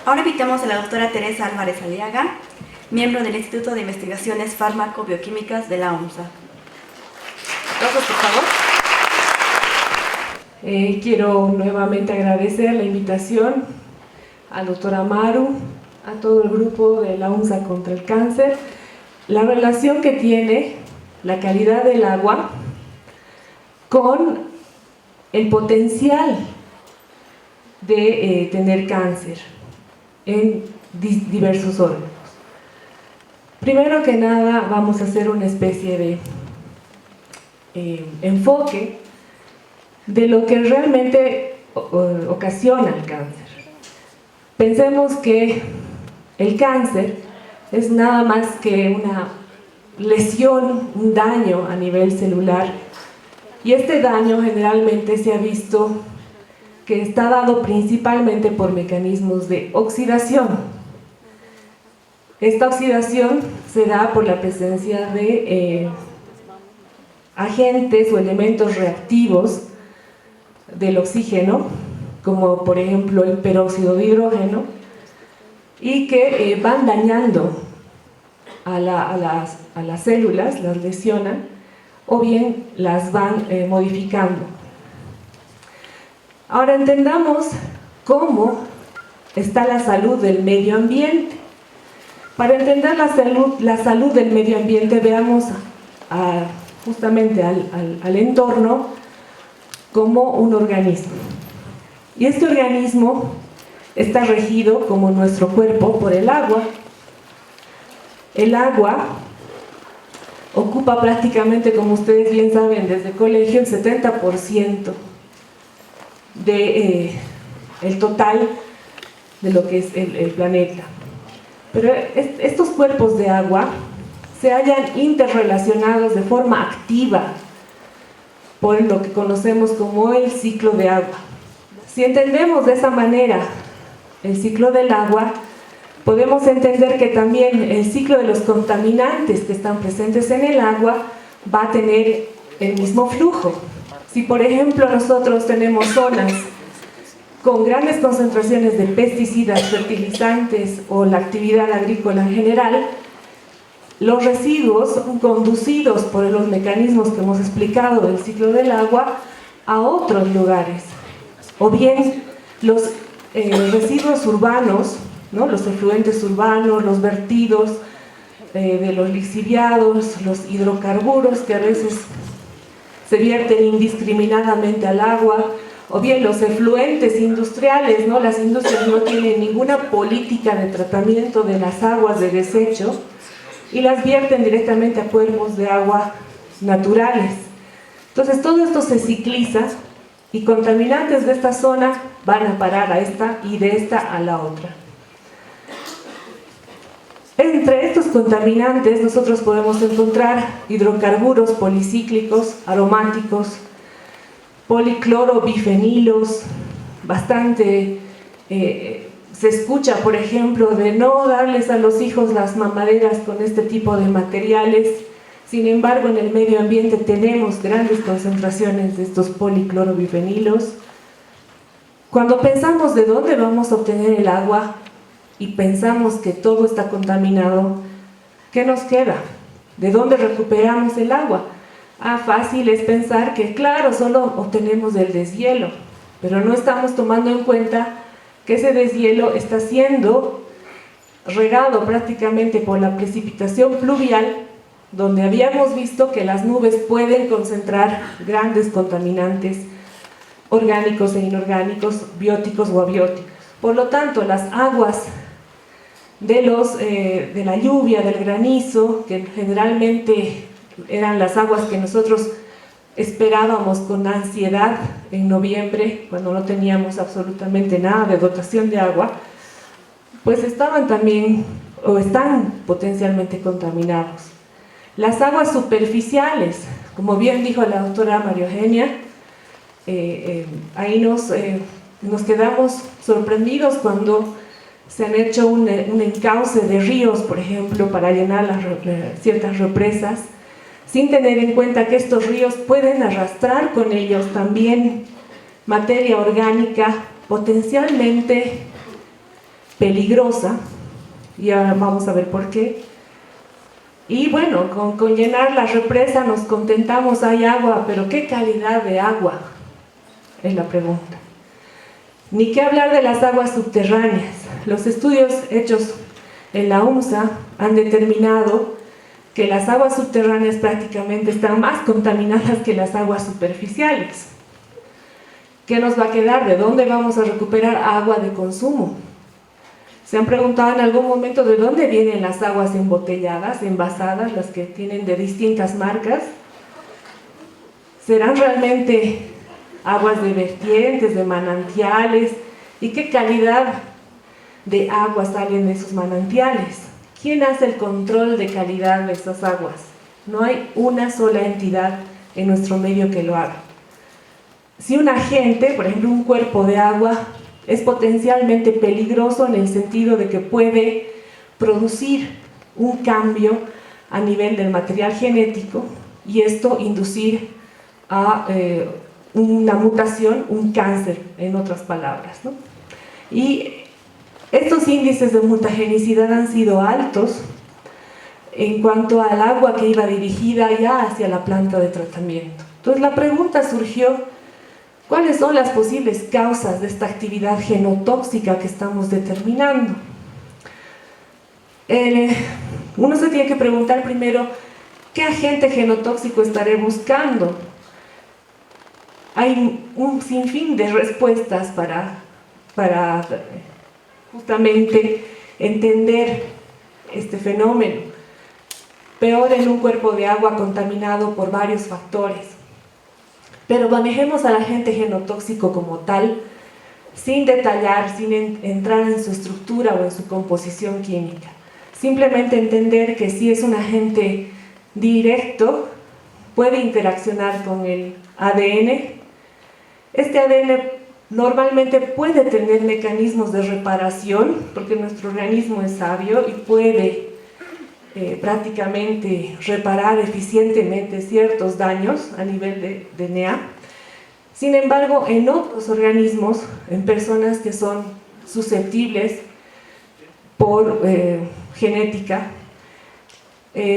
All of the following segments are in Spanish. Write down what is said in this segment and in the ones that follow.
Ahora invitamos a la doctora Teresa Álvarez Aliaga, miembro del Instituto de Investigaciones Fármaco-Bioquímicas de la UNSA. Todos, por favor. Quiero nuevamente agradecer la invitación al doctor Amaru, a todo el grupo de la UNSA contra el cáncer, la relación que tiene la calidad del agua con el potencial de tener cáncer en diversos órganos. Primero que nada vamos a hacer una especie de enfoque de lo que realmente ocasiona el cáncer. Pensemos que el cáncer es nada más que una lesión, un daño a nivel celular, y este daño generalmente se ha visto que está dado principalmente por mecanismos de oxidación. Esta oxidación se da por la presencia de agentes o elementos reactivos del oxígeno, como por ejemplo el peróxido de hidrógeno, y que van dañando a las células, las lesionan, o bien las van modificando. Ahora entendamos cómo está la salud del medio ambiente. Para entender la salud del medio ambiente, veamos justamente al entorno como un organismo. Y este organismo está regido, como nuestro cuerpo, por el agua. El agua ocupa prácticamente, como ustedes bien saben desde el colegio, el 70% del total de lo que es el planeta. Pero estos cuerpos de agua se hallan interrelacionados de forma activa por lo que conocemos como el ciclo de agua. Si entendemos de esa manera el ciclo del agua, podemos entender que también el ciclo de los contaminantes que están presentes en el agua va a tener el mismo flujo. Si por ejemplo nosotros tenemos zonas con grandes concentraciones de pesticidas, fertilizantes o la actividad agrícola en general, los residuos conducidos por los mecanismos que hemos explicado del ciclo del agua a otros lugares, o bien los residuos urbanos, ¿no? Los efluentes urbanos, los vertidos de los lixiviados, los hidrocarburos que a veces se vierten indiscriminadamente al agua, o bien los efluentes industriales, ¿no? Las industrias no tienen ninguna política de tratamiento de las aguas de desecho y las vierten directamente a cuerpos de agua naturales. Entonces todo esto se cicliza y contaminantes de esta zona van a parar a esta y de esta a la otra. Entre estos contaminantes nosotros podemos encontrar hidrocarburos policíclicos, aromáticos, policlorobifenilos, bastante se escucha, por ejemplo, de no darles a los hijos las mamaderas con este tipo de materiales. Sin embargo, en el medio ambiente tenemos grandes concentraciones de estos policlorobifenilos. Cuando pensamos de dónde vamos a obtener el agua y pensamos que todo está contaminado, ¿qué nos queda? ¿De dónde recuperamos el agua? Fácil es pensar que, claro, solo obtenemos del deshielo, pero no estamos tomando en cuenta que ese deshielo está siendo regado prácticamente por la precipitación pluvial, donde habíamos visto que las nubes pueden concentrar grandes contaminantes orgánicos e inorgánicos, bióticos o abióticos. Por lo tanto, las aguas de la lluvia, del granizo, que generalmente eran las aguas que nosotros esperábamos con ansiedad en noviembre, cuando no teníamos absolutamente nada de dotación de agua, pues estaban también, o están potencialmente contaminados. Las aguas superficiales, como bien dijo la doctora María Eugenia, ahí nos quedamos sorprendidos cuando se han hecho un encauce de ríos, por ejemplo, para llenar ciertas represas, sin tener en cuenta que estos ríos pueden arrastrar con ellos también materia orgánica potencialmente peligrosa, y ahora vamos a ver por qué. Y bueno, con llenar la represa nos contentamos, hay agua, pero ¿qué calidad de agua? Es la pregunta. Ni qué hablar de las aguas subterráneas. Los estudios hechos en la UMSA han determinado que las aguas subterráneas prácticamente están más contaminadas que las aguas superficiales. ¿Qué nos va a quedar? ¿De dónde vamos a recuperar agua de consumo? ¿Se han preguntado en algún momento de dónde vienen las aguas embotelladas, envasadas, las que tienen de distintas marcas? ¿Serán realmente aguas de vertientes, de manantiales? ¿Y qué calidad de agua salen de esos manantiales? ¿Quién hace el control de calidad de esas aguas? No hay una sola entidad en nuestro medio que lo haga. Si un agente, por ejemplo un cuerpo de agua, es potencialmente peligroso en el sentido de que puede producir un cambio a nivel del material genético y esto inducir a una mutación, un cáncer, en otras palabras, ¿no? Y estos índices de mutagenicidad han sido altos en cuanto al agua que iba dirigida ya hacia la planta de tratamiento. Entonces la pregunta surgió: ¿cuáles son las posibles causas de esta actividad genotóxica que estamos determinando? Uno se tiene que preguntar primero, ¿qué agente genotóxico estaré buscando? Hay un sinfín de respuestas para justamente entender este fenómeno. Peor en un cuerpo de agua contaminado por varios factores. Pero manejemos al agente genotóxico como tal, sin detallar, sin entrar en su estructura o en su composición química. Simplemente entender que si es un agente directo, puede interaccionar con el ADN. Este ADN normalmente puede tener mecanismos de reparación, porque nuestro organismo es sabio y puede prácticamente reparar eficientemente ciertos daños a nivel de DNA. Sin embargo, en otros organismos, en personas que son susceptibles por genética,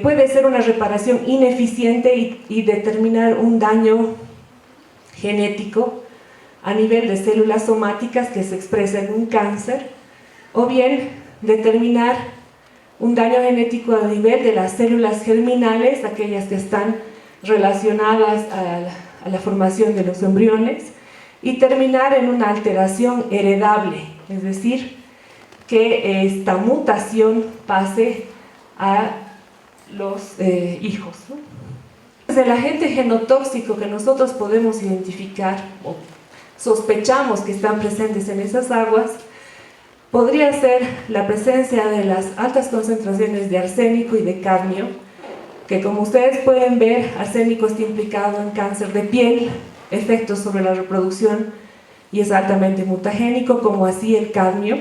puede ser una reparación ineficiente y determinar un daño genético a nivel de células somáticas que se expresa en un cáncer, o bien determinar un daño genético a nivel de las células germinales, aquellas que están relacionadas a la formación de los embriones, y terminar en una alteración heredable, es decir, que esta mutación pase a los hijos, ¿no? El agente genotóxico que nosotros podemos identificar o sospechamos que están presentes en esas aguas podría ser la presencia de las altas concentraciones de arsénico y de cadmio, que como ustedes pueden ver, arsénico está implicado en cáncer de piel, efectos sobre la reproducción y es altamente mutagénico, como así el cadmio.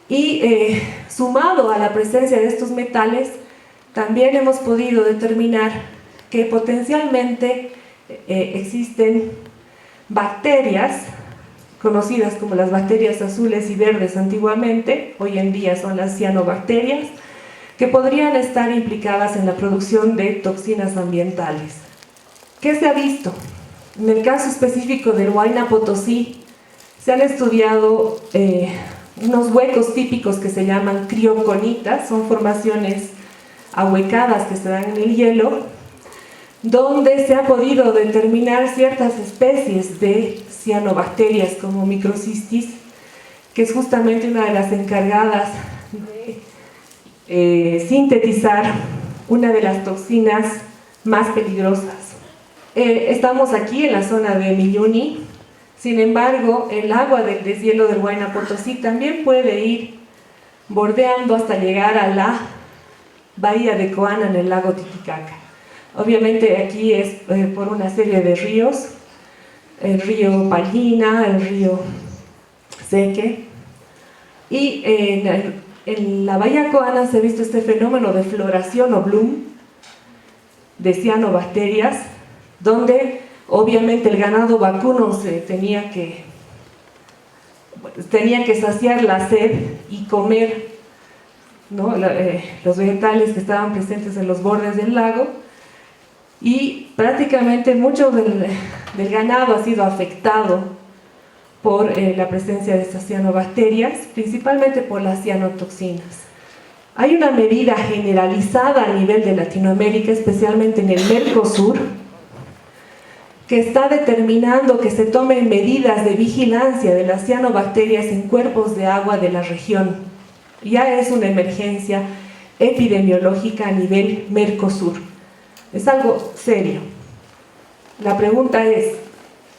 Y sumado a la presencia de estos metales, también hemos podido determinar que potencialmente existen bacterias conocidas como las bacterias azules y verdes antiguamente, hoy en día son las cianobacterias, que podrían estar implicadas en la producción de toxinas ambientales. ¿Qué se ha visto? En el caso específico del Huayna Potosí, se han estudiado unos huecos típicos que se llaman crioconitas, son formaciones ahuecadas que se dan en el hielo, donde se ha podido determinar ciertas especies de cianobacterias como Microcistis, que es justamente una de las encargadas de sintetizar una de las toxinas más peligrosas. Estamos aquí en la zona de Milluni, sin embargo, el agua del deshielo del Huayna Potosí también puede ir bordeando hasta llegar a la bahía de Coana en el lago Titicaca. Obviamente aquí es por una serie de ríos, el río Pallina, el río Seque, y en la bahía Coana se ha visto este fenómeno de floración o bloom de cianobacterias, donde obviamente el ganado vacuno se tenía que tenían que saciar la sed y comer, ¿no?, los vegetales que estaban presentes en los bordes del lago, y prácticamente mucho del ganado ha sido afectado por la presencia de estas cianobacterias, principalmente por las cianotoxinas. Hay una medida generalizada a nivel de Latinoamérica, especialmente en el Mercosur, que está determinando que se tomen medidas de vigilancia de las cianobacterias en cuerpos de agua de la región. Ya es una emergencia epidemiológica a nivel Mercosur. Es algo serio. La pregunta es,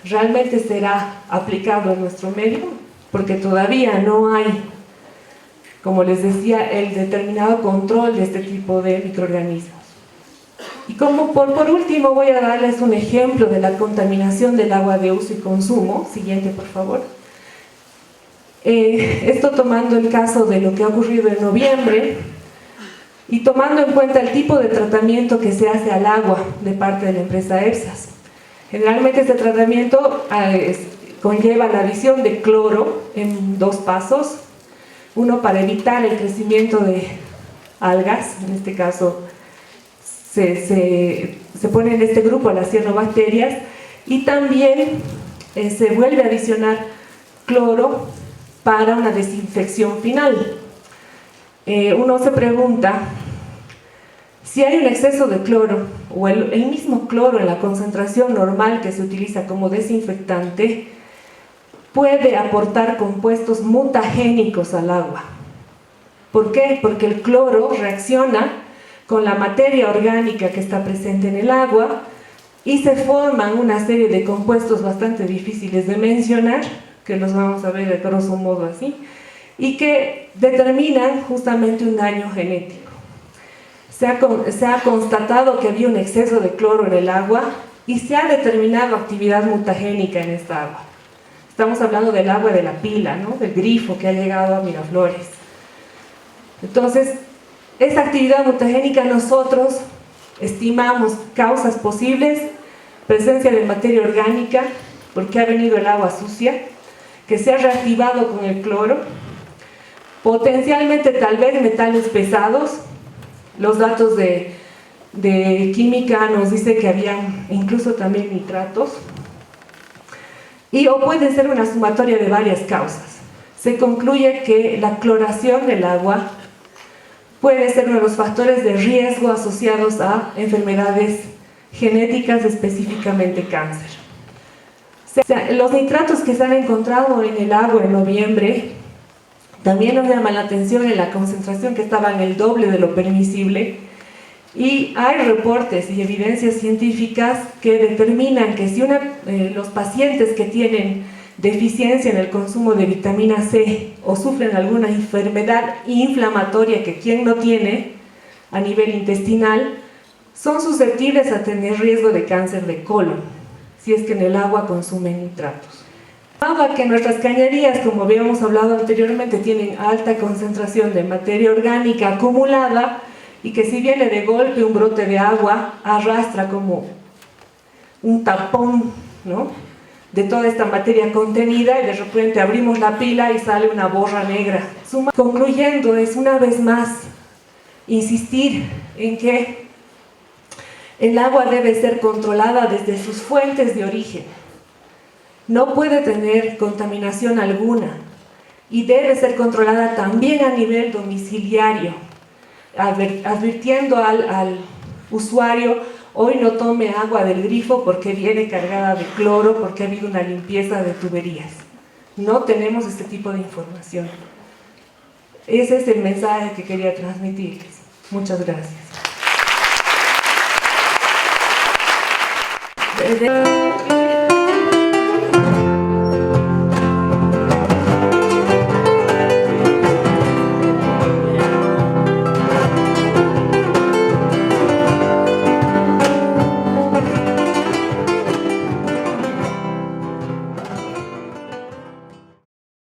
¿realmente será aplicado en nuestro medio? Porque todavía no hay, como les decía, el determinado control de este tipo de microorganismos. Y como por último voy a darles un ejemplo de la contaminación del agua de uso y consumo. Siguiente, por favor. Esto tomando el caso de lo que ha ocurrido en noviembre y tomando en cuenta el tipo de tratamiento que se hace al agua de parte de la empresa EPSAS. Generalmente este tratamiento conlleva la adición de cloro en 2 pasos. Uno para evitar el crecimiento de algas, en este caso se pone en este grupo a las cianobacterias, y también se vuelve a adicionar cloro para una desinfección final. Uno se pregunta si hay un exceso de cloro o el mismo cloro en la concentración normal que se utiliza como desinfectante puede aportar compuestos mutagénicos al agua. ¿Por qué? Porque el cloro reacciona con la materia orgánica que está presente en el agua y se forman una serie de compuestos bastante difíciles de mencionar, que los vamos a ver de grosso modo así, y que determinan justamente un daño genético. Se ha constatado que había un exceso de cloro en el agua y se ha determinado actividad mutagénica en esta agua. Estamos hablando del agua de la pila, ¿no?, del grifo que ha llegado a Miraflores. Entonces, esa actividad mutagénica nosotros estimamos causas posibles: presencia de materia orgánica, porque ha venido el agua sucia, que se ha reactivado con el cloro, potencialmente tal vez metales pesados. Los datos de química nos dicen que habían incluso también nitratos, o puede ser una sumatoria de varias causas. Se concluye que la cloración del agua puede ser uno de los factores de riesgo asociados a enfermedades genéticas, específicamente cáncer. O sea, los nitratos que se han encontrado en el agua en noviembre también nos llaman la atención en la concentración, que estaba en el doble de lo permisible, y hay reportes y evidencias científicas que determinan que si los pacientes que tienen deficiencia en el consumo de vitamina C o sufren alguna enfermedad inflamatoria que quien no tiene a nivel intestinal, son susceptibles a tener riesgo de cáncer de colon si es que en el agua consumen nitratos. Agua que nuestras cañerías, como habíamos hablado anteriormente, tienen alta concentración de materia orgánica acumulada, y que si viene de golpe un brote de agua, arrastra como un tapón, ¿no?, de toda esta materia contenida, y de repente abrimos la pila y sale una borra negra. Concluyendo, es una vez más insistir en que el agua debe ser controlada desde sus fuentes de origen. No puede tener contaminación alguna y debe ser controlada también a nivel domiciliario, advirtiendo al usuario: hoy no tome agua del grifo porque viene cargada de cloro, porque ha habido una limpieza de tuberías. No tenemos este tipo de información. Ese es el mensaje que quería transmitirles. Muchas gracias.